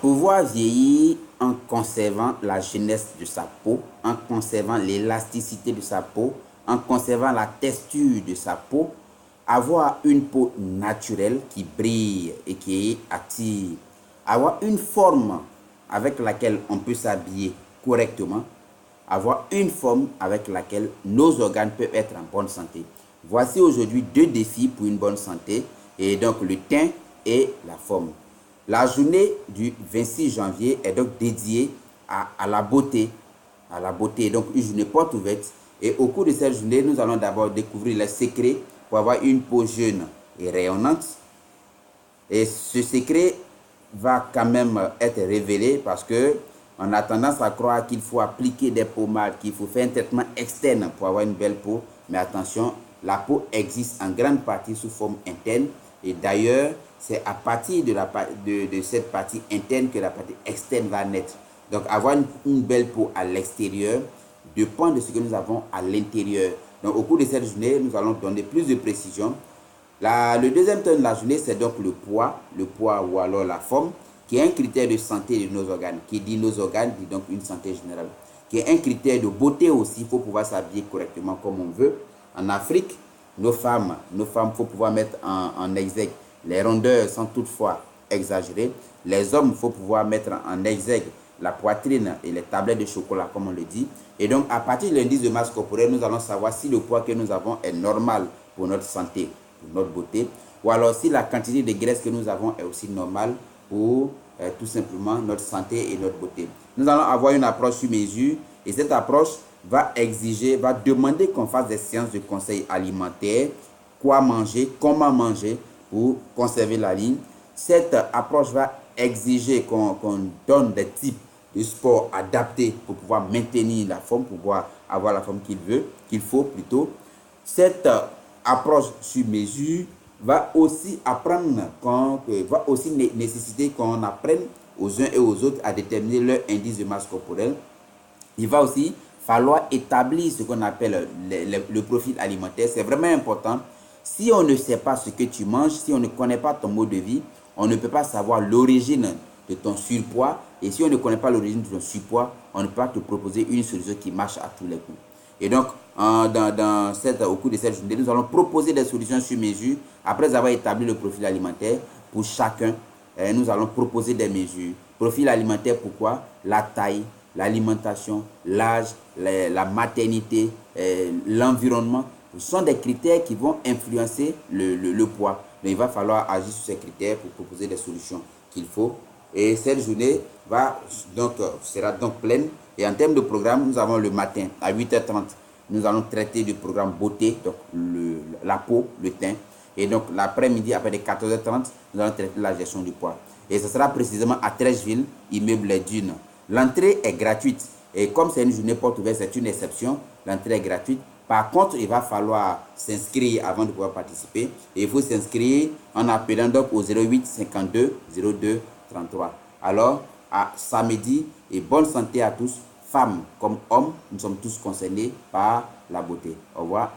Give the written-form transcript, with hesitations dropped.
Pouvoir vieillir en conservant la jeunesse de sa peau, en conservant l'élasticité de sa peau, en conservant la texture de sa peau, avoir une peau naturelle qui brille et qui attire, avoir une forme avec laquelle on peut s'habiller correctement, avoir une forme avec laquelle nos organes peuvent être en bonne santé. Voici aujourd'hui 2 défis pour une bonne santé, et donc le teint et la forme. La journée du 26 janvier est donc dédiée à la beauté. À la beauté, donc une journée porte ouverte. Et au cours de cette journée, nous allons d'abord découvrir les secrets pour avoir une peau jeune et rayonnante. Et ce secret va quand même être révélé parce que on a tendance à croire qu'il faut appliquer des pommades, qu'il faut faire un traitement externe pour avoir une belle peau. Mais attention, la peau existe en grande partie sous forme interne. Et d'ailleurs, c'est à partir de cette partie interne que la partie externe va naître. Donc, avoir une belle peau à l'extérieur dépend de ce que nous avons à l'intérieur. Donc, au cours de cette journée, nous allons donner plus de précision. Le deuxième thème de la journée, c'est donc le poids ou alors la forme, qui est un critère de santé de nos organes. Qui dit nos organes, dit donc une santé générale. Qui est un critère de beauté aussi, il faut pouvoir s'habiller correctement comme on veut. En Afrique, nos femmes, il faut pouvoir mettre en exergue les rondeurs sans toutefois exagérer. Les hommes, il faut pouvoir mettre en exergue la poitrine et les tablettes de chocolat, comme on le dit. Et donc, à partir de l'indice de masse corporelle, nous allons savoir si le poids que nous avons est normal pour notre santé, pour notre beauté, ou alors si la quantité de graisse que nous avons est aussi normale pour tout simplement notre santé et notre beauté. Nous allons avoir une approche sur mesure, et cette approche va demander qu'on fasse des séances de conseils alimentaires, quoi manger, comment manger pour conserver la ligne. Cette approche va exiger qu'on donne des types de sport adaptés pour pouvoir maintenir la forme, pour pouvoir avoir la forme qu'il faut plutôt. Cette approche sur mesure va aussi nécessiter qu'on apprenne aux uns et aux autres à déterminer leur indice de masse corporelle. Il va aussi falloir établir ce qu'on appelle le profil alimentaire. C'est vraiment important. Si on ne sait pas ce que tu manges, si on ne connaît pas ton mode de vie, on ne peut pas savoir l'origine de ton surpoids. Et si on ne connaît pas l'origine de ton surpoids, on ne peut pas te proposer une solution qui marche à tous les coups. Et donc, au cours de cette journée, nous allons proposer des solutions sur mesure. Après avoir établi le profil alimentaire pour chacun, nous allons proposer des mesures. Profil alimentaire, pourquoi? La taille, l'alimentation, l'âge, la maternité, l'environnement. Ce sont des critères qui vont influencer le poids. Donc, il va falloir agir sur ces critères pour proposer des solutions qu'il faut. Et cette journée sera donc pleine. Et en termes de programme, nous avons le matin à 8h30, nous allons traiter du programme beauté, donc la peau, le teint. Et donc l'après-midi, après 14h30, nous allons traiter la gestion du poids. Et ce sera précisément à Trècheville, immeuble Les Dunes. L'entrée est gratuite. Et comme c'est une journée porte ouverte, c'est une exception. L'entrée est gratuite. Par contre, il va falloir s'inscrire avant de pouvoir participer. Et il faut s'inscrire en appelant donc au 08 52 02 33. Alors, à samedi, et bonne santé à tous, femmes comme hommes, nous sommes tous concernés par la beauté. Au revoir.